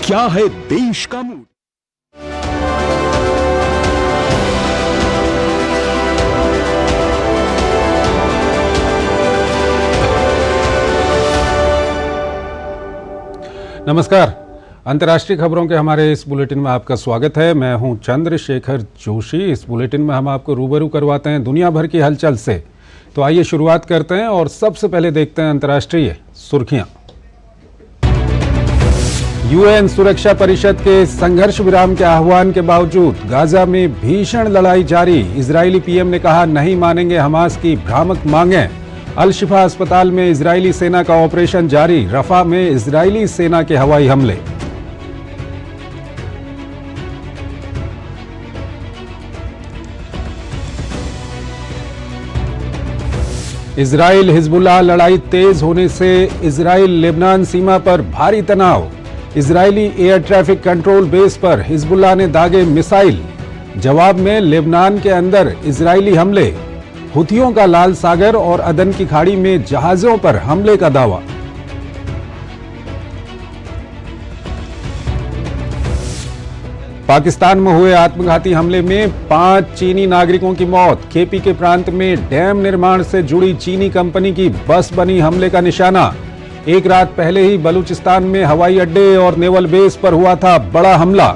क्या है देश का मूड। नमस्कार, अंतर्राष्ट्रीय खबरों के हमारे इस बुलेटिन में आपका स्वागत है। मैं हूं चंद्रशेखर जोशी। इस बुलेटिन में हम आपको रूबरू करवाते हैं दुनिया भर की हलचल से। तो आइए शुरुआत करते हैं और सबसे पहले देखते हैं अंतर्राष्ट्रीय सुर्खियां। यूएन सुरक्षा परिषद के संघर्ष विराम के आह्वान के बावजूद गाजा में भीषण लड़ाई जारी। इजरायली पीएम ने कहा, नहीं मानेंगे हमास की भ्रामक मांगें। अल शिफा अस्पताल में इजरायली सेना का ऑपरेशन जारी। रफा में इजरायली सेना के हवाई हमले। इजराइल हिजबुल्लाह लड़ाई तेज होने से इजराइल लेबनान सीमा पर भारी तनाव। Israeli air traffic control base पर हिजबुल्लाह ने दागे मिसाइल। जवाब में लेबनान के अंदर इजरायली हमले। हुथियों का लाल सागर और अदन की खाड़ी में जहाजों पर हमले का दावा। पाकिस्तान में हुए आत्मघाती हमले में 5 चीनी नागरिकों की मौत। केपी के प्रांत में डैम निर्माण से जुड़ी चीनी कंपनी की बस बनी हमले का निशाना। एक रात पहले ही बलूचिस्तान में हवाई अड्डे और नेवल बेस पर हुआ था बड़ा हमला।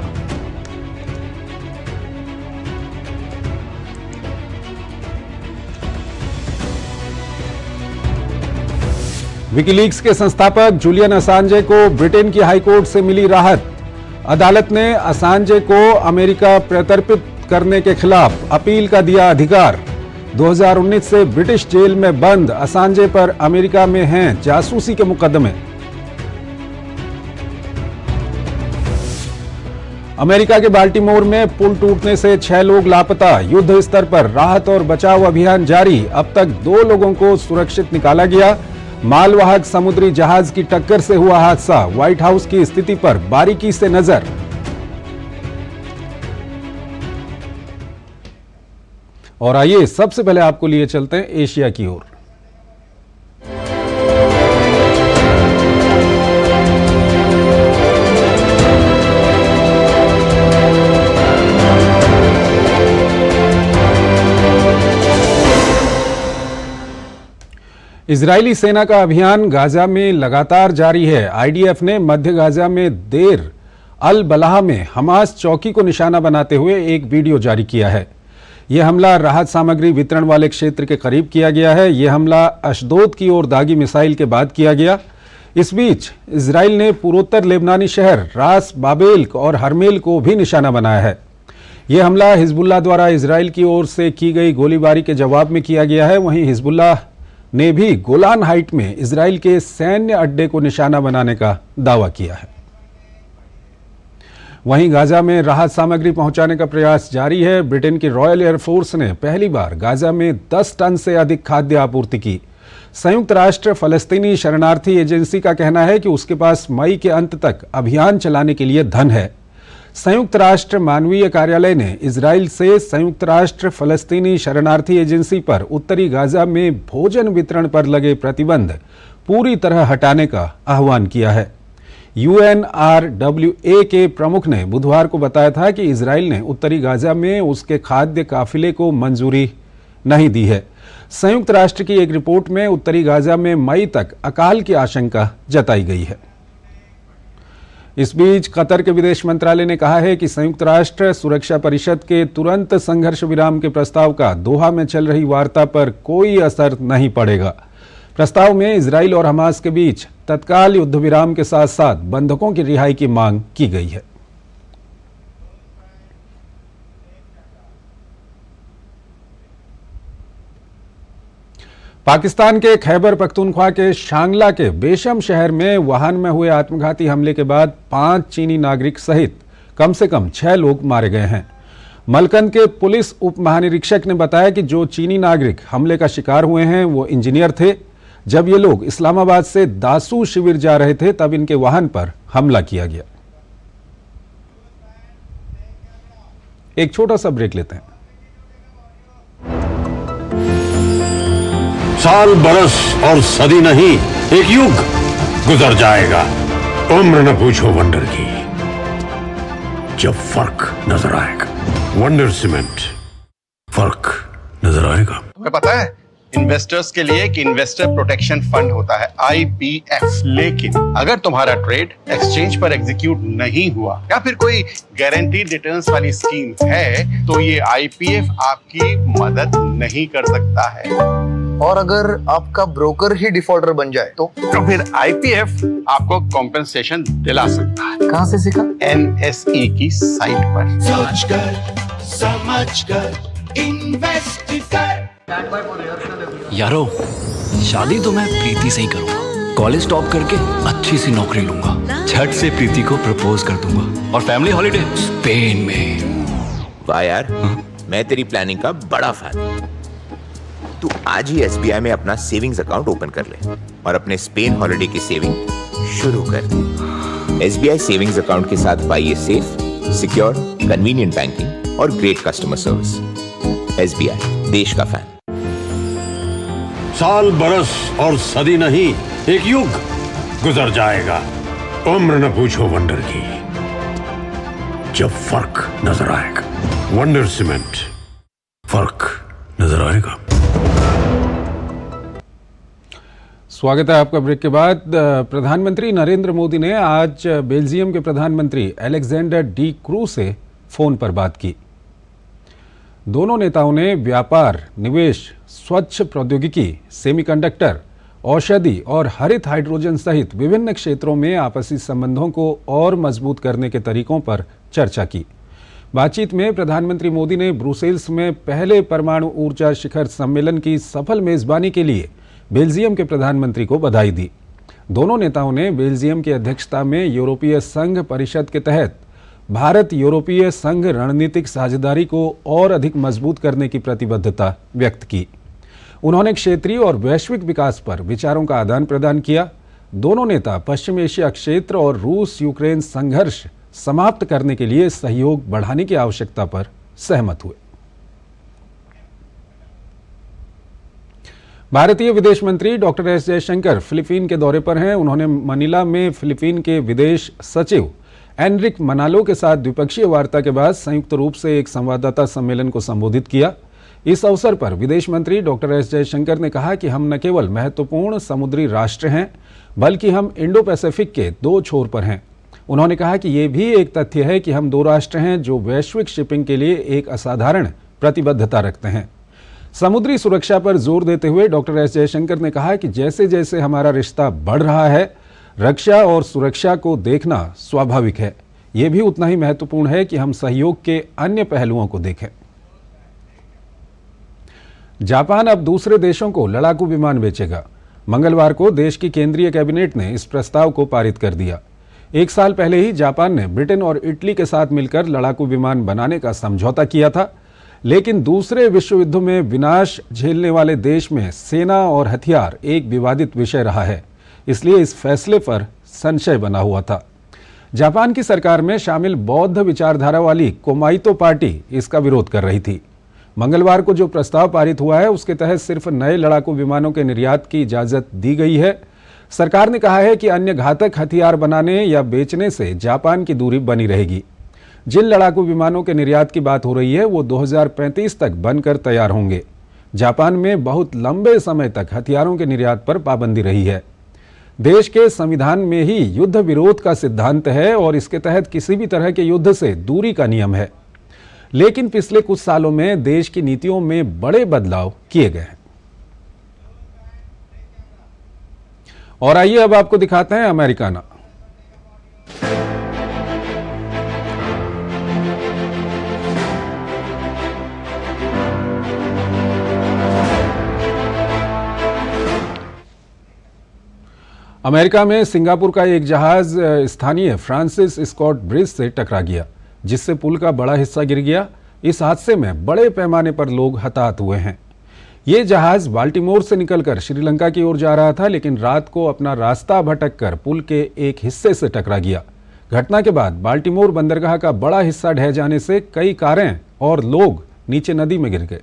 विकीलीक्स के संस्थापक जूलियन असांजे को ब्रिटेन की हाईकोर्ट से मिली राहत। अदालत ने असांजे को अमेरिका प्रत्यर्पित करने के खिलाफ अपील का दिया अधिकार। 2019 से ब्रिटिश जेल में बंद असांजे पर अमेरिका में हैं जासूसी के मुकदमे। अमेरिका के बाल्टीमोर में पुल टूटने से 6 लोग लापता। युद्ध स्तर पर राहत और बचाव अभियान जारी। अब तक 2 लोगों को सुरक्षित निकाला गया। मालवाहक समुद्री जहाज की टक्कर से हुआ हादसा। व्हाइट हाउस की स्थिति पर बारीकी से नजर। और आइए सबसे पहले आपको लिए चलते हैं एशिया की ओर। इजरायली सेना का अभियान गाजा में लगातार जारी है। आईडीएफ ने मध्य गाजा में देर अल बलाह में हमास चौकी को निशाना बनाते हुए एक वीडियो जारी किया है। यह हमला राहत सामग्री वितरण वाले क्षेत्र के करीब किया गया है। यह हमला अशदोद की ओर दागी मिसाइल के बाद किया गया। इस बीच इजराइल ने पूर्वोत्तर लेबनानी शहर रास बाबेल और हरमेल को भी निशाना बनाया है। यह हमला हिजबुल्लाह द्वारा इजराइल की ओर से की गई गोलीबारी के जवाब में किया गया है। वहीं हिजबुल्लाह ने भी गोलान हाइट में इजराइल के सैन्य अड्डे को निशाना बनाने का दावा किया है। वहीं गाजा में राहत सामग्री पहुंचाने का प्रयास जारी है। ब्रिटेन की रॉयल एयरफोर्स ने पहली बार गाजा में 10 टन से अधिक खाद्य आपूर्ति की। संयुक्त राष्ट्र फलस्तीनी शरणार्थी एजेंसी का कहना है कि उसके पास मई के अंत तक अभियान चलाने के लिए धन है। संयुक्त राष्ट्र मानवीय कार्यालय ने इजराइल से संयुक्त राष्ट्र फलस्तीनी शरणार्थी एजेंसी पर उत्तरी गाजा में भोजन वितरण पर लगे प्रतिबंध पूरी तरह हटाने का आह्वान किया है। UNRWA के प्रमुख ने बुधवार को बताया था कि इजराइल ने उत्तरी गाजा में उसके खाद्य काफिले को मंजूरी नहीं दी है। संयुक्त राष्ट्र की एक रिपोर्ट में उत्तरी गाजा में मई तक अकाल की आशंका जताई गई है। इस बीच कतर के विदेश मंत्रालय ने कहा है कि संयुक्त राष्ट्र सुरक्षा परिषद के तुरंत संघर्ष विराम के प्रस्ताव का दोहा में चल रही वार्ता पर कोई असर नहीं पड़ेगा। प्रस्ताव में इजराइल और हमास के बीच तत्काल युद्ध विराम के साथ साथ बंधकों की रिहाई की मांग की गई है। पाकिस्तान के खैबर पख्तूनख्वा के शांगला के बेशम शहर में वाहन में हुए आत्मघाती हमले के बाद 5 चीनी नागरिक सहित कम से कम 6 लोग मारे गए हैं। मलकंद के पुलिस उप महानिरीक्षक ने बताया कि जो चीनी नागरिक हमले का शिकार हुए हैं वो इंजीनियर थे। जब ये लोग इस्लामाबाद से दासू शिविर जा रहे थे तब इनके वाहन पर हमला किया गया। एक छोटा सा ब्रेक लेते हैं। साल बरस और सदी नहीं, एक युग गुजर जाएगा। उम्र न पूछो वंडर की, जब फर्क नजर आएगा। वंडर सीमेंट, फर्क नजर आएगा। तुम्हें पता है इन्वेस्टर्स के लिए एक इन्वेस्टर प्रोटेक्शन फंड होता है IPF, लेकिन अगर तुम्हारा ट्रेड एक्सचेंज पर एग्जीक्यूट नहीं हुआ या फिर कोई गारंटीड रिटर्न्स वाली स्कीम है तो ये IPF आपकी मदद नहीं कर सकता है। और अगर आपका ब्रोकर ही डिफॉल्टर बन जाए तो फिर IPF आपको कॉम्पेंसेशन दिला सकता है। कहां से सीखा? NSE की साइट पर। सोच कर समझ कर इन्वेस्ट कर। यारो, शादी तो मैं प्रीति से ही करूंगा। कॉलेज टॉप करके अच्छी सी नौकरी लूंगा, झट से प्रीति को प्रपोज कर दूंगा और फैमिली हॉलिडे स्पेन में। वाह यार, मैं तेरी प्लानिंग का बड़ा फैन। तू आज ही SBI में अपना सेविंग्स अकाउंट ओपन कर ले और अपने स्पेन हॉलिडे की सेविंग शुरू कर दे। SBI सेविंग्स अकाउंट के साथ पाइए सेफ, सिक्योर, कन्वीनियंट बैंकिंग और ग्रेट कस्टमर सर्विस। SBI, देश का फैन। साल, बरस और सदी नहीं, एक युग गुजर जाएगा। उम्र न पूछो वंडर की, जब फर्क नजर आएगा। वंडर सीमेंट, फर्क नजर आएगा। स्वागत है आपका ब्रेक के बाद। प्रधानमंत्री नरेंद्र मोदी ने आज बेल्जियम के प्रधानमंत्री अलेक्जेंडर डी क्रू से फोन पर बात की। दोनों नेताओं ने व्यापार, निवेश, स्वच्छ प्रौद्योगिकी, सेमीकंडक्टर, औषधि और हरित हाइड्रोजन सहित विभिन्न क्षेत्रों में आपसी संबंधों को और मजबूत करने के तरीकों पर चर्चा की। बातचीत में प्रधानमंत्री मोदी ने ब्रुसेल्स में पहले परमाणु ऊर्जा शिखर सम्मेलन की सफल मेजबानी के लिए बेल्जियम के प्रधानमंत्री को बधाई दी। दोनों नेताओं ने बेल्जियम की अध्यक्षता में यूरोपीय संघ परिषद के तहत भारत यूरोपीय संघ रणनीतिक साझेदारी को और अधिक मजबूत करने की प्रतिबद्धता व्यक्त की। उन्होंने क्षेत्रीय और वैश्विक विकास पर विचारों का आदान प्रदान किया। दोनों नेता पश्चिम एशिया क्षेत्र और रूस यूक्रेन संघर्ष समाप्त करने के लिए सहयोग बढ़ाने की आवश्यकता पर सहमत हुए। भारतीय विदेश मंत्री डॉक्टर एस जयशंकर फिलीपीन के दौरे पर हैं। उन्होंने मनीला में फिलीपीन के विदेश सचिव एनरिक मनालो के साथ द्विपक्षीय वार्ता के बाद संयुक्त रूप से एक संवाददाता सम्मेलन को संबोधित किया। इस अवसर पर विदेश मंत्री डॉक्टर एस जयशंकर ने कहा कि हम न केवल महत्वपूर्ण समुद्री राष्ट्र हैं, बल्कि हम इंडो पैसिफिक के दो छोर पर हैं। उन्होंने कहा कि ये भी एक तथ्य है कि हम दो राष्ट्र हैं जो वैश्विक शिपिंग के लिए एक असाधारण प्रतिबद्धता रखते हैं। समुद्री सुरक्षा पर जोर देते हुए डॉक्टर एस जयशंकर ने कहा कि जैसे जैसे हमारा रिश्ता बढ़ रहा है, रक्षा और सुरक्षा को देखना स्वाभाविक है। यह भी उतना ही महत्वपूर्ण है कि हम सहयोग के अन्य पहलुओं को देखें। जापान अब दूसरे देशों को लड़ाकू विमान बेचेगा। मंगलवार को देश की केंद्रीय कैबिनेट ने इस प्रस्ताव को पारित कर दिया। एक साल पहले ही जापान ने ब्रिटेन और इटली के साथ मिलकर लड़ाकू विमान बनाने का समझौता किया था, लेकिन दूसरे विश्व युद्ध में विनाश झेलने वाले देश में सेना और हथियार एक विवादित विषय रहा है, इसलिए इस फैसले पर संशय बना हुआ था। जापान की सरकार में शामिल बौद्ध विचारधारा वाली कोमाइतो पार्टी इसका विरोध कर रही थी। मंगलवार को जो प्रस्ताव पारित हुआ है उसके तहत सिर्फ नए लड़ाकू विमानों के निर्यात की इजाजत दी गई है। सरकार ने कहा है कि अन्य घातक हथियार बनाने या बेचने से जापान की दूरी बनी रहेगी। जिन लड़ाकू विमानों के निर्यात की बात हो रही है वो 2035 तक बनकर तैयार होंगे। जापान में बहुत लंबे समय तक हथियारों के निर्यात पर पाबंदी रही है। देश के संविधान में ही युद्ध विरोध का सिद्धांत है और इसके तहत किसी भी तरह के युद्ध से दूरी का नियम है, लेकिन पिछले कुछ सालों में देश की नीतियों में बड़े बदलाव किए गए हैं। और आइए अब आपको दिखाते हैं अमेरिकाना। अमेरिका में सिंगापुर का एक जहाज स्थानीय फ्रांसिस स्कॉट ब्रिज से टकरा गया, जिससे पुल का बड़ा हिस्सा गिर गया। इस हादसे में बड़े पैमाने पर लोग हताहत हुए हैं। ये जहाज बाल्टीमोर से निकलकर श्रीलंका की ओर जा रहा था, लेकिन रात को अपना रास्ता भटककर पुल के एक हिस्से से टकरा गया। घटना के बाद बाल्टीमोर बंदरगाह का बड़ा हिस्सा ढह जाने से कई कारें और लोग नीचे नदी में गिर गए।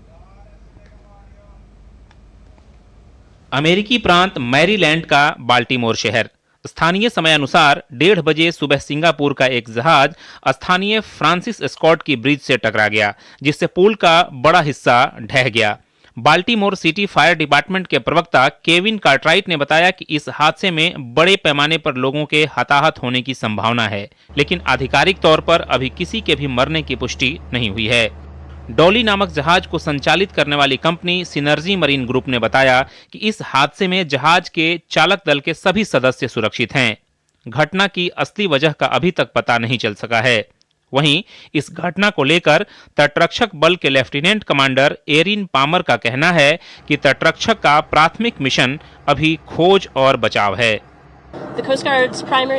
अमेरिकी प्रांत मैरीलैंड का बाल्टीमोर शहर स्थानीय समय अनुसार 1:30 बजे सुबह सिंगापुर का एक जहाज स्थानीय फ्रांसिस स्कॉट की ब्रिज से टकरा गया, जिससे पुल का बड़ा हिस्सा ढह गया। बाल्टीमोर सिटी फायर डिपार्टमेंट के प्रवक्ता केविन कार्टराइट ने बताया कि इस हादसे में बड़े पैमाने पर लोगों के हताहत होने की संभावना है, लेकिन आधिकारिक तौर पर अभी किसी के भी मरने की पुष्टि नहीं हुई है। डॉली नामक जहाज को संचालित करने वाली कंपनी सिनर्जी मरीन ग्रुप ने बताया कि इस हादसे में जहाज के चालक दल के सभी सदस्य सुरक्षित हैं। घटना की असली वजह का अभी तक पता नहीं चल सका है। वहीं इस घटना को लेकर तटरक्षक बल के लेफ्टिनेंट कमांडर एरिन पामर का कहना है कि तटरक्षक का प्राथमिक मिशन अभी खोज और बचाव है।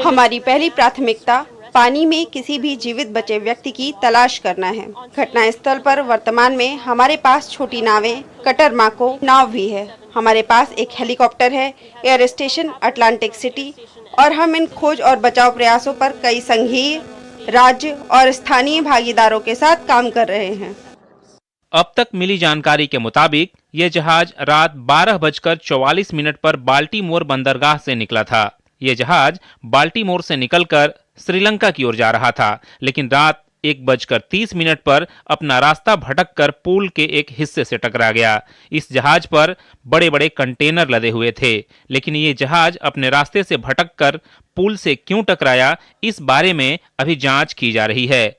हमारी पहली प्राथमिकता पानी में किसी भी जीवित बचे व्यक्ति की तलाश करना है। घटना स्थल पर वर्तमान में हमारे पास छोटी नावें, कटर माको नाव भी है। हमारे पास एक हेलीकॉप्टर है, एयर स्टेशन अटलांटिक सिटी, और हम इन खोज और बचाव प्रयासों पर कई संघीय, राज्य और स्थानीय भागीदारों के साथ काम कर रहे हैं। अब तक मिली जानकारी के मुताबिक यह जहाज रात 12:44 पर बाल्टीमोर बंदरगाह से निकला था। यह जहाज बाल्टीमोर से निकलकर श्रीलंका की ओर जा रहा था, लेकिन रात 1:30 पर अपना रास्ता भटककर पुल के एक हिस्से से टकरा गया। इस जहाज पर बड़े बड़े कंटेनर लदे हुए थे, लेकिन ये जहाज अपने रास्ते से भटककर पुल से क्यों टकराया, इस बारे में अभी जांच की जा रही है।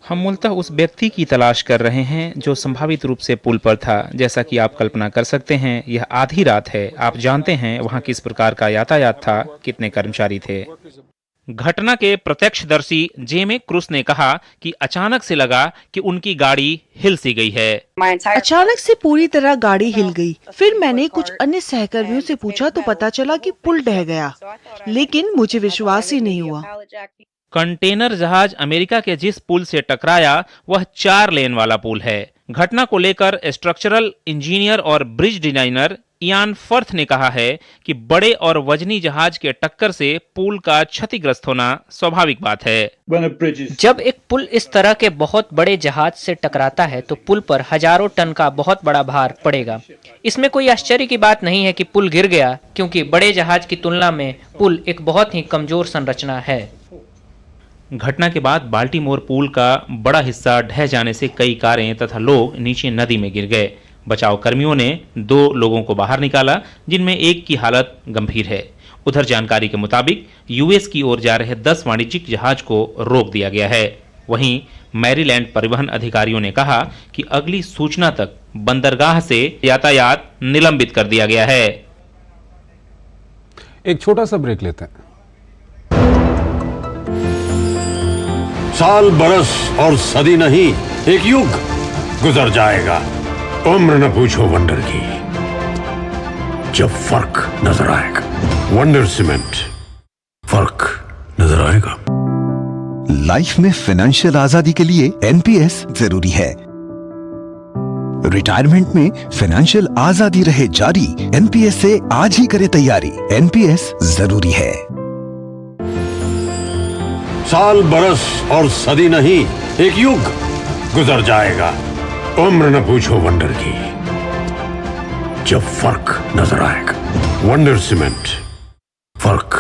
हम मूलतः उस व्यक्ति की तलाश कर रहे हैं जो संभावित रूप से पुल पर था। जैसा कि आप कल्पना कर सकते हैं, यह आधी रात है। आप जानते हैं वहां किस प्रकार का यातायात था, कितने कर्मचारी थे। घटना के प्रत्यक्षदर्शी जेमे क्रूस ने कहा कि अचानक से लगा कि उनकी गाड़ी हिल सी गई है। अचानक से पूरी तरह गाड़ी हिल गई। फिर मैंने कुछ अन्य सहकर्मियों से पूछा तो पता चला कि पुल ढह गया, लेकिन मुझे विश्वास ही नहीं हुआ। कंटेनर जहाज अमेरिका के जिस पुल से टकराया वह 4 लेन वाला पुल है। घटना को लेकर स्ट्रक्चरल इंजीनियर और ब्रिज डिजाइनर इयान फर्थ ने कहा है कि बड़े और वजनी जहाज के टक्कर से पुल का क्षतिग्रस्त होना स्वाभाविक बात है। जब एक पुल इस तरह के बहुत बड़े जहाज से टकराता है तो पुल पर हजारों टन का बहुत बड़ा भार पड़ेगा। इसमें कोई आश्चर्य की बात नहीं है कि पुल गिर गया, क्योंकि बड़े जहाज की तुलना में पुल एक बहुत ही कमजोर संरचना है। घटना के बाद बाल्टीमोर पुल का बड़ा हिस्सा ढह जाने से कई कारें तथा लोग नीचे नदी में गिर गए। बचाव कर्मियों ने 2 लोगों को बाहर निकाला, जिनमें एक की हालत गंभीर है। उधर जानकारी के मुताबिक यूएस की ओर जा रहे 10 वाणिज्यिक जहाज को रोक दिया गया है। वहीं मैरीलैंड परिवहन अधिकारियों ने कहा कि अगली सूचना तक बंदरगाह से यातायात निलंबित कर दिया गया है। एक छोटा सा ब्रेक लेते हैं। साल, बरस और सदी नहीं, एक युग गुजर जाएगा। उम्र न पूछो वंडर की, जब फर्क नजर आएगा। वंडर सीमेंट, फर्क नजर आएगा। लाइफ में फाइनेंशियल आजादी के लिए एनपीएस जरूरी है। रिटायरमेंट में फाइनेंशियल आजादी रहे जारी, एनपीएस से आज ही करे तैयारी। एनपीएस जरूरी है। साल, बरस और सदी नहीं, एक युग गुजर जाएगा। उम्र न पूछो वंडर की, जब फर्क नजर आएगा। वंडर सीमेंट, फर्क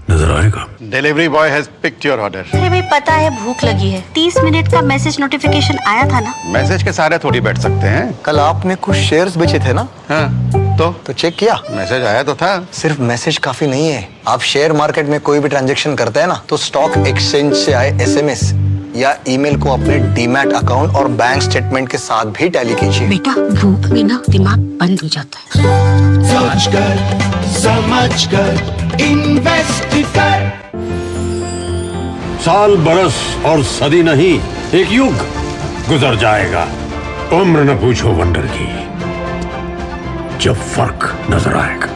नजर आएगा। Delivery boy has picked your order. अरे भाई, पता है भूख लगी है। 30 मिनट का मैसेज नोटिफिकेशन आया था ना। मैसेज के सारे थोड़ी बैठ सकते हैं। कल आपने कुछ शेयर्स बेचे थे ना? हाँ, तो चेक किया? मैसेज आया तो था। सिर्फ मैसेज काफी नहीं है। आप शेयर मार्केट में कोई भी ट्रांजैक्शन करते हैं ना, तो स्टॉक एक्सचेंज से आए एसएमएस या ईमेल को अपने डीमैट अकाउंट और बैंक स्टेटमेंट के साथ भी टैली कीजिए। बेटा, भूख में ना दिमाग बंद हो जाता है। समझकर इन्वेस्ट कर। साल, बरस और सदी नहीं, एक युग गुजर जाएगा। उम्र न पूछो वंडर की, जब फर्क नजर आएगा।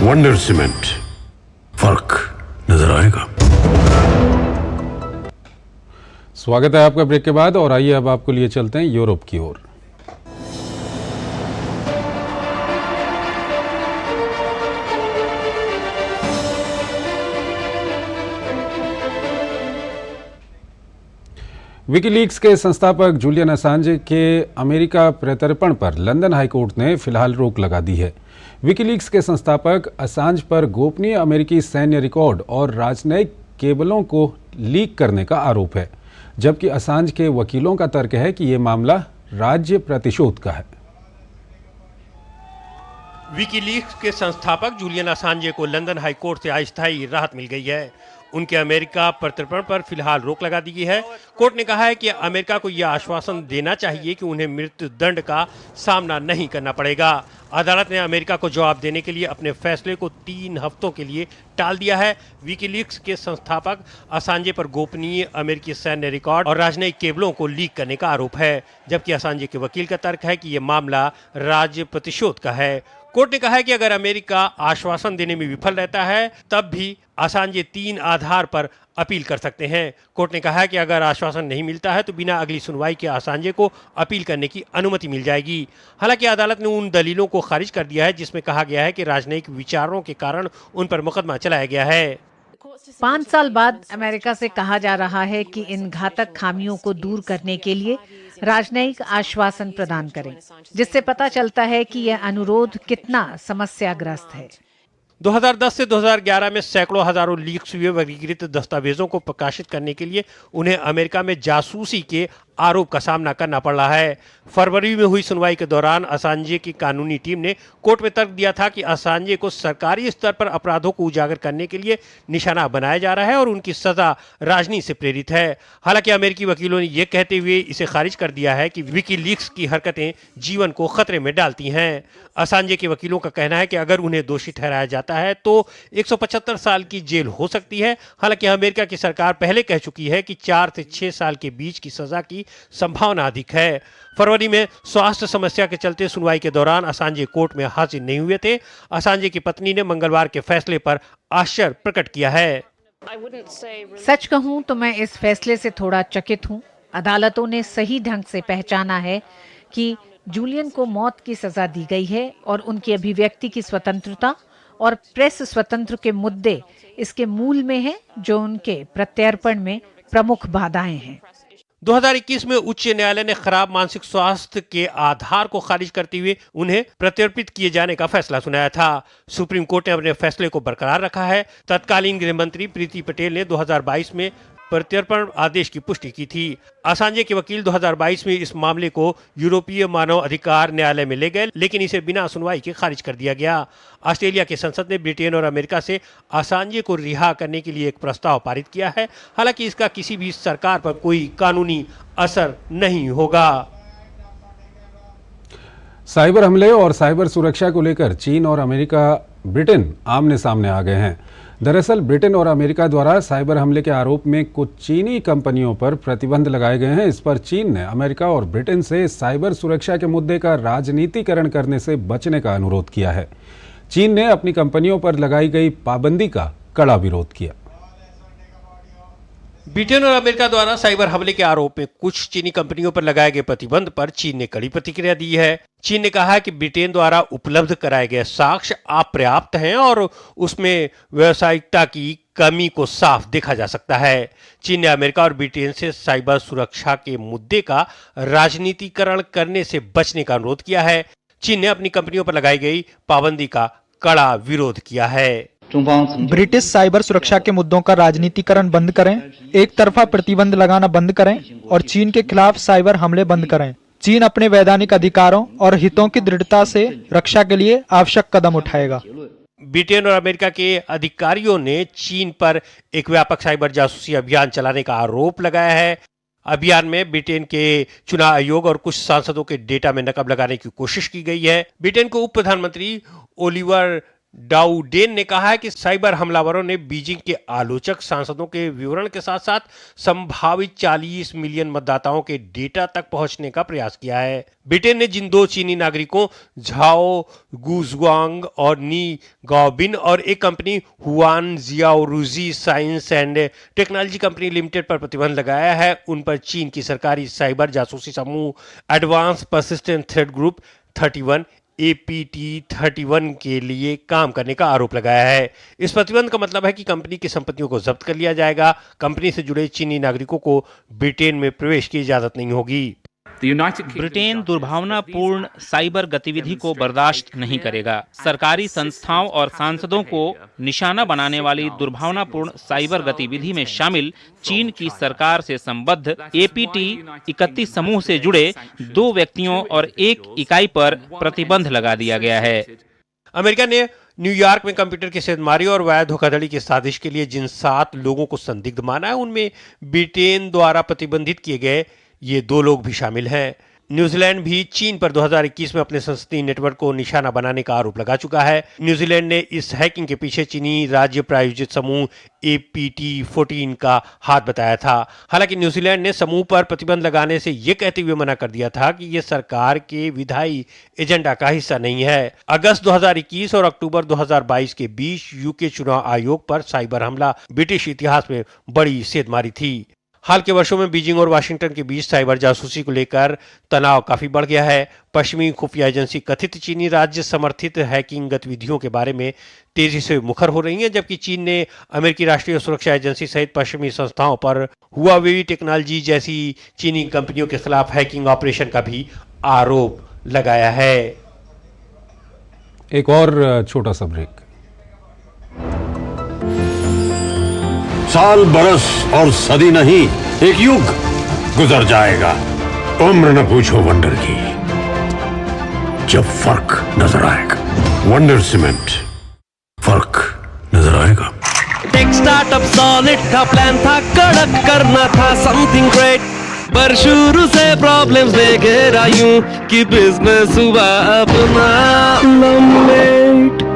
वंडर सीमेंट, फर्क नजर आएगा। स्वागत है आपका ब्रेक के बाद, और आइए अब आपको लिए चलते हैं यूरोप की ओर। विकीलीक्स के संस्थापक जूलियन असांज के अमेरिका प्रत्यर्पण पर लंदन हाईकोर्ट ने फिलहाल रोक लगा दी है। विकीलीक्स के संस्थापक असांज पर गोपनीय अमेरिकी सैन्य रिकॉर्ड और राजनयिक केबलों को लीक करने का आरोप है, जबकि असांज के वकीलों का तर्क है कि ये मामला राज्य प्रतिशोध का है। विकीलीक्स के संस्थापक जूलियन असांजे को लंदन हाई कोर्ट से अस्थायी राहत मिल गई है। उनके अमेरिका प्रत्यर्पण पर फिलहाल रोक लगा दी गई है। कोर्ट ने कहा है कि अमेरिका को यह आश्वासन देना चाहिए कि उन्हें मृत्यु दंड का सामना नहीं करना पड़ेगा। अदालत ने अमेरिका को जवाब देने के लिए अपने फैसले को 3 हफ्तों के लिए टाल दिया है। विकीलीक्स के संस्थापक असांजे पर गोपनीय अमेरिकी सैन्य रिकॉर्ड और राजनयिक केबलों को लीक करने का आरोप है, जबकि असांजे के वकील का तर्क है कि यह मामला राज्य प्रतिशोध का है। कोर्ट ने कहा है कि अगर अमेरिका आश्वासन देने में विफल रहता है तब भी असांजे 3 आधार पर अपील कर सकते हैं। कोर्ट ने कहा है कि अगर आश्वासन नहीं मिलता है तो बिना अगली सुनवाई के असांजे को अपील करने की अनुमति मिल जाएगी। हालांकि अदालत ने उन दलीलों को खारिज कर दिया है जिसमें कहा गया है कि राजनयिक विचारों के कारण उन पर मुकदमा चलाया गया है। 5 साल बाद अमेरिका से कहा जा रहा है कि इन घातक खामियों को दूर करने के लिए राजनयिक आश्वासन प्रदान करें, जिससे पता चलता है कि यह अनुरोध कितना समस्याग्रस्त है। 2010 से 2011 में सैकड़ों हजारों लीक्स हुए वर्गीकृत दस्तावेजों को प्रकाशित करने के लिए उन्हें अमेरिका में जासूसी के आरोप का सामना करना पड़ रहा है। फरवरी में हुई सुनवाई के दौरान असांजे की कानूनी टीम ने कोर्ट में तर्क दिया था कि असांजे को सरकारी स्तर पर अपराधों को उजागर करने के लिए निशाना बनाया जा रहा है और उनकी सजा राजनीति से प्रेरित है। हालांकि अमेरिकी वकीलों ने यह कहते हुए इसे खारिज कर दिया है कि विकीलीक्स की हरकतें जीवन को खतरे में डालती हैं। असांजे के वकीलों का कहना है कि अगर उन्हें दोषी ठहराया जाता है तो 175 साल की जेल हो सकती है। हालांकि अमेरिका की सरकार पहले कह चुकी है कि 4 से 6 साल के बीच की सजा की संभावना अधिक है। फरवरी में स्वास्थ्य समस्या के चलते सुनवाई के दौरान असांजे कोर्ट में हाजिर नहीं हुए थे। असांजे की पत्नी ने मंगलवार के फैसले पर आश्चर्य प्रकट किया है। सच कहूं तो मैं इस फैसले से थोड़ा चकित हूं। अदालतों ने सही ढंग से पहचाना है कि जूलियन को मौत की सजा दी गई है और उनकी अभिव्यक्ति की स्वतंत्रता और प्रेस स्वतंत्र के मुद्दे इसके मूल में हैं, जो उनके प्रत्यर्पण में प्रमुख बाधाएं हैं। 2021 में उच्च न्यायालय ने खराब मानसिक स्वास्थ्य के आधार को खारिज करते हुए उन्हें प्रत्यर्पित किए जाने का फैसला सुनाया था। सुप्रीम कोर्ट ने अपने फैसले को बरकरार रखा है। तत्कालीन गृह मंत्री प्रीति पटेल ने 2022 में प्रत्यर्पण आदेश की पुष्टि की थी। असांजे के वकील 2022 में इस मामले को यूरोपीय मानव अधिकार न्यायालय में ले गए, लेकिन इसे बिना सुनवाई के खारिज कर दिया गया। ऑस्ट्रेलिया की संसद ने ब्रिटेन और अमेरिका से असांजे को रिहा करने के लिए एक प्रस्ताव पारित किया है। हालांकि इसका किसी भी सरकार पर कोई कानूनी असर नहीं होगा। साइबर हमले और साइबर सुरक्षा को लेकर चीन और अमेरिका ब्रिटेन आमने सामने आ गए हैं। दरअसल ब्रिटेन और अमेरिका द्वारा साइबर हमले के आरोप में कुछ चीनी कंपनियों पर प्रतिबंध लगाए गए हैं। इस पर चीन ने अमेरिका और ब्रिटेन से साइबर सुरक्षा के मुद्दे का राजनीतिकरण करने से बचने का अनुरोध किया है। चीन ने अपनी कंपनियों पर लगाई गई पाबंदी का कड़ा विरोध किया। ब्रिटेन और अमेरिका द्वारा साइबर हमले के आरोप में कुछ चीनी कंपनियों पर लगाए गए प्रतिबंध पर चीन ने कड़ी प्रतिक्रिया दी है। चीन ने कहा है कि ब्रिटेन द्वारा उपलब्ध कराए गए साक्ष्य अपर्याप्त हैं और उसमें व्यावसायिकता की कमी को साफ देखा जा सकता है। चीन ने अमेरिका और ब्रिटेन से साइबर सुरक्षा के मुद्दे का राजनीतिकरण करने से बचने का अनुरोध किया है। चीन ने अपनी कंपनियों पर लगाई गई पाबंदी का कड़ा विरोध किया है। ब्रिटिश साइबर सुरक्षा के मुद्दों का राजनीतिकरण बंद करें, एक तरफा प्रतिबंध लगाना बंद करें और चीन के खिलाफ साइबर हमले बंद करें। चीन अपने वैधानिक अधिकारों और हितों की दृढ़ता से रक्षा के लिए आवश्यक कदम उठाएगा। ब्रिटेन और अमेरिका के अधिकारियों ने चीन पर एक व्यापक साइबर जासूसी अभियान चलाने का आरोप लगाया है। अभियान में ब्रिटेन के चुनाव आयोग और कुछ सांसदों के डेटा में नकब लगाने की कोशिश की गई है। ब्रिटेन के उप प्रधानमंत्री ओलिवर डाउडेन ने कहा है कि साइबर हमलावरों ने बीजिंग के आलोचक सांसदों के विवरण के साथ साथ संभावित 40 मिलियन मतदाताओं के डेटा तक पहुंचने का प्रयास किया है। ब्रिटेन ने जिन 2 चीनी नागरिकों झाओ गुजुआंग और नी गाओबिन और एक कंपनी हुआन जियाओरुजी science and technology company limited पर प्रतिबंध लगाया है, उन पर चीन की सरकारी साइबर जासूसी समूह advance persistent threat group 31 APT31 के लिए काम करने का आरोप लगाया है। इस प्रतिबंध का मतलब है कि कंपनी की संपत्तियों को जब्त कर लिया जाएगा। कंपनी से जुड़े चीनी नागरिकों को ब्रिटेन में प्रवेश की इजाजत नहीं होगी। ब्रिटेन दुर्भावनापूर्ण साइबर गतिविधि को बर्दाश्त नहीं करेगा। सरकारी संस्थाओं और सांसदों को निशाना बनाने वाली दुर्भावनापूर्ण साइबर गतिविधि में शामिल चीन की सरकार से संबद्ध APT 31 समूह से जुड़े 2 व्यक्तियों और 1 इकाई पर प्रतिबंध लगा दिया गया है। अमेरिका ने न्यूयॉर्क में कंप्यूटर की सेधमारी और वायर धोखाधड़ी की साजिश के लिए जिन 7 लोगों को संदिग्ध माना है, उनमें ब्रिटेन द्वारा प्रतिबंधित किए गए ये 2 लोग भी शामिल हैं। न्यूजीलैंड भी चीन पर 2021 में अपने संसदीय नेटवर्क को निशाना बनाने का आरोप लगा चुका है। न्यूजीलैंड ने इस हैकिंग के पीछे चीनी राज्य प्रायोजित समूह APT 14 का हाथ बताया था। हालांकि न्यूजीलैंड ने समूह पर प्रतिबंध लगाने से ये कहते हुए मना कर दिया था कि ये सरकार के विधायी एजेंडा का हिस्सा नहीं है। अगस्त 2021 और अक्टूबर 2022 के बीच UK चुनाव आयोग पर साइबर हमला ब्रिटिश इतिहास में बड़ी सेधमारी थी। हाल के वर्षों में बीजिंग और वाशिंगटन के बीच साइबर जासूसी को लेकर तनाव काफी बढ़ गया है। पश्चिमी खुफिया एजेंसी कथित चीनी राज्य समर्थित हैकिंग गतिविधियों के बारे में तेजी से मुखर हो रही हैं, जबकि चीन ने अमेरिकी राष्ट्रीय सुरक्षा एजेंसी सहित पश्चिमी संस्थाओं पर हुआवेई टेक्नोलॉजी जैसी चीनी कंपनियों के खिलाफ हैकिंग ऑपरेशन का भी आरोप लगाया है। एक और छोटा सा ब्रेक। साल, बरस और सदी नहीं, एक युग गुजर जाएगा। उम्र न पूछो वंडर की, जब फर्क नजर आएगा। वंडर सीमेंट, फर्क नजर आएगा। एक स्टार्टअप सॉलिड था, प्लान था कड़क, करना था समथिंग ग्रेट, पर शुरू से प्रॉब्लम्स ले घेरा यूं कि बिजनेस हुआ अपना लंबेट।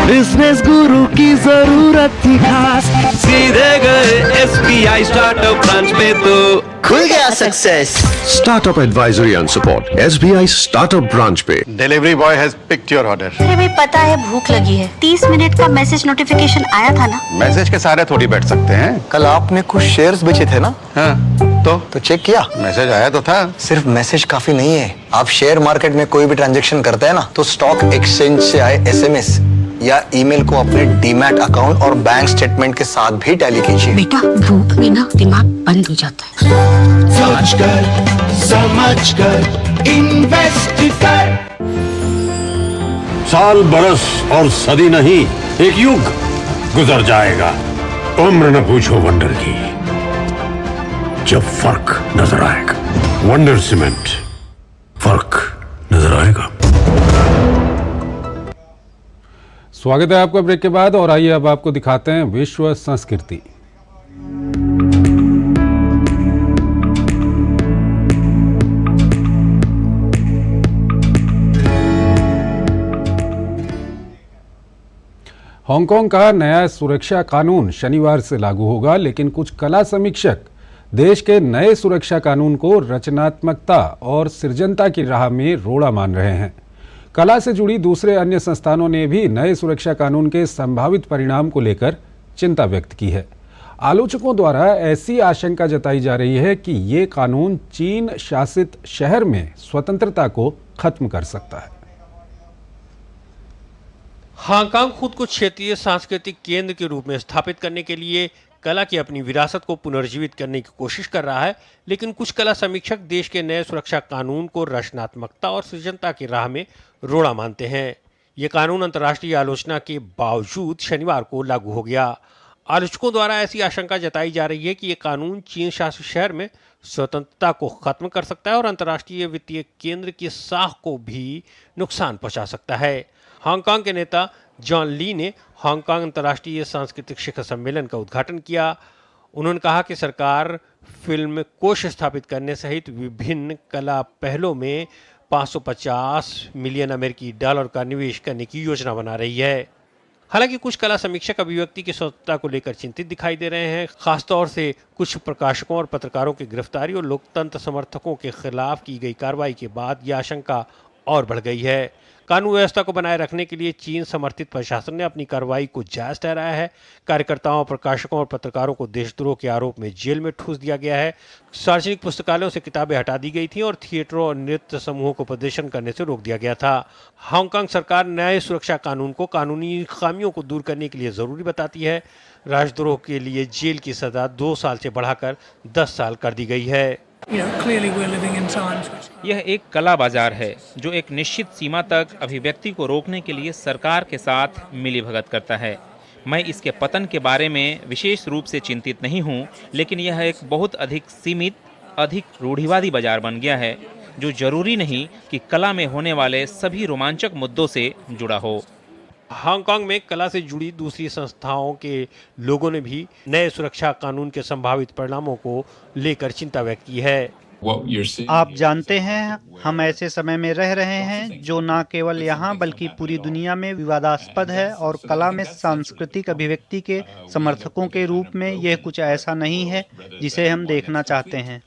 बिजनेस गुरु की जरूरत थी खास, सीधे गए SBI स्टार्टअप ब्रांच पे तो खुल गया success. Startup advisory and support SBI startup branch पे। Delivery boy has picked your order. अरे भाई पता है भूख लगी है। 30 मिनट का मैसेज नोटिफिकेशन आया था ना? मैसेज के सहारे थोड़ी बैठ सकते हैं। कल आपने कुछ शेयर्स बेचे थे ना? हाँ, तो चेक किया? मैसेज आया तो था। सिर्फ मैसेज काफी नहीं है। आप शेयर मार्केट में कोई भी ट्रांजैक्शन करते हैं ना, तो स्टॉक एक्सचेंज से आए SMS या ईमेल को अपने डीमैट अकाउंट और बैंक स्टेटमेंट के साथ भी टैली कीजिए। बेटा भूख में ना दिमाग बंद हो जाता है। सोच कर समझ कर इन्वेस्ट कर। साल, बरस और सदी नहीं, एक युग गुजर जाएगा। उम्र न पूछो वंडर की, जब फर्क नजर आएगा। वंडर सीमेंट, फर्क नजर आएगा। स्वागत है आपका ब्रेक के बाद, और आइए अब आपको दिखाते हैं विश्व संस्कृति। हांगकांग का नया सुरक्षा कानून शनिवार से लागू होगा, लेकिन कुछ कला समीक्षक देश के नए सुरक्षा कानून को रचनात्मकता और सृजनता की राह में रोड़ा मान रहे हैं। कला से जुड़ी दूसरे अन्य संस्थानों ने भी नए सुरक्षा कानून के संभावित परिणाम को लेकर चिंता व्यक्त की है। आलोचकों द्वारा ऐसी आशंका जताई जा रही है कि ये कानून चीन शासित शहर में स्वतंत्रता को खत्म कर सकता है। हांगकांग खुद को क्षेत्रीय सांस्कृतिक केंद्र के रूप में स्थापित करने के लिए कला की अपनी विरासत को पुनर्जीवित करने की कोशिश कर रहा है, लेकिन कुछ कला समीक्षक देश के नए सुरक्षा कानून को रचनात्मकता और सृजनता की राह में रोड़ा मानते हैं। ये कानून अंतर्राष्ट्रीय आलोचना के बावजूद शनिवार को लागू हो गया। आलोचकों द्वारा ऐसी आशंका जताई जा रही है कि ये कानून चीन शासित शहर में स्वतंत्रता को खत्म कर सकता है और अंतर्राष्ट्रीय वित्तीय केंद्र की साख को भी नुकसान पहुंचा सकता है। हांगकांग के नेता जॉन ली ने हांगकांग अंतर्राष्ट्रीय सांस्कृतिक शिखर सम्मेलन का उद्घाटन किया। उन्होंने कहा कि सरकार फिल्म कोष स्थापित करने सहित विभिन्न कला पहलों में 550 मिलियन अमेरिकी डॉलर का निवेश करने की योजना बना रही है। हालांकि कुछ कला समीक्षक अभिव्यक्ति की स्वतंत्रता को लेकर चिंतित दिखाई दे रहे हैं। खासतौर से कुछ प्रकाशकों और पत्रकारों की गिरफ्तारी और लोकतंत्र समर्थकों के खिलाफ की गई कार्रवाई के बाद यह आशंका और बढ़ गई है। कानून व्यवस्था को बनाए रखने के लिए चीन समर्थित प्रशासन ने अपनी कार्रवाई को जायज ठहराया है। कार्यकर्ताओं, प्रकाशकों और पत्रकारों को देशद्रोह के आरोप में जेल में ठूस दिया गया है। सार्वजनिक पुस्तकालयों से किताबें हटा दी गई थी और थिएटरों और नृत्य समूहों को प्रदर्शन करने से रोक दिया गया था। हांगकांग सरकार नए सुरक्षा कानून को कानूनी खामियों को दूर करने के लिए जरूरी बताती है। राजद्रोह के लिए जेल की सजा 2 साल से बढ़ाकर 10 साल कर दी गई है। यह एक कला बाजार है जो एक निश्चित सीमा तक अभिव्यक्ति को रोकने के लिए सरकार के साथ मिलीभगत करता है। मैं इसके पतन के बारे में विशेष रूप से चिंतित नहीं हूँ, लेकिन यह एक बहुत अधिक सीमित, अधिक रूढ़िवादी बाजार बन गया है जो जरूरी नहीं कि कला में होने वाले सभी रोमांचक मुद्दों से जुड़ा हो। हांगकांग में कला से जुड़ी दूसरी संस्थाओं के लोगों ने भी नए सुरक्षा कानून के संभावित परिणामों को लेकर चिंता व्यक्त की है। आप जानते हैं, हम ऐसे समय में रह रहे हैं जो न केवल यहाँ बल्कि पूरी दुनिया में विवादास्पद है और कला में सांस्कृतिक अभिव्यक्ति के समर्थकों के रूप में यह कुछ ऐसा नहीं है जिसे हम देखना चाहते हैं।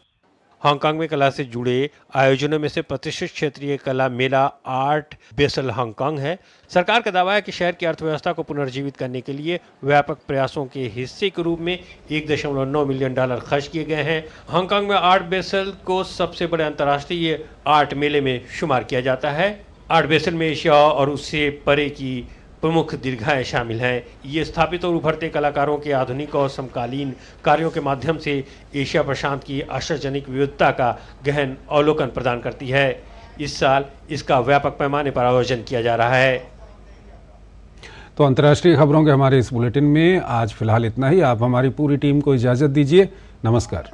हांगकांग में कला से जुड़े आयोजनों में से प्रतिष्ठित क्षेत्रीय कला मेला आर्ट बेसल हांगकांग है। सरकार का दावा है कि शहर की अर्थव्यवस्था को पुनर्जीवित करने के लिए व्यापक प्रयासों के हिस्से के रूप में $1.9 मिलियन खर्च किए गए हैं। हांगकांग में आर्ट बेसल को सबसे बड़े अंतर्राष्ट्रीय आर्ट मेले में शुमार किया जाता है। आर्ट बेसल में एशिया और उससे परे की प्रमुख दीर्घाएं शामिल हैं। ये स्थापित और उभरते कलाकारों के आधुनिक और समकालीन कार्यों के माध्यम से एशिया प्रशांत की आश्चर्यजनक विविधता का गहन अवलोकन प्रदान करती है। इस साल इसका व्यापक पैमाने पर आयोजन किया जा रहा है। तो अंतर्राष्ट्रीय खबरों के हमारे इस बुलेटिन में आज फिलहाल इतना ही। आप हमारी पूरी टीम को इजाज़त दीजिए। नमस्कार।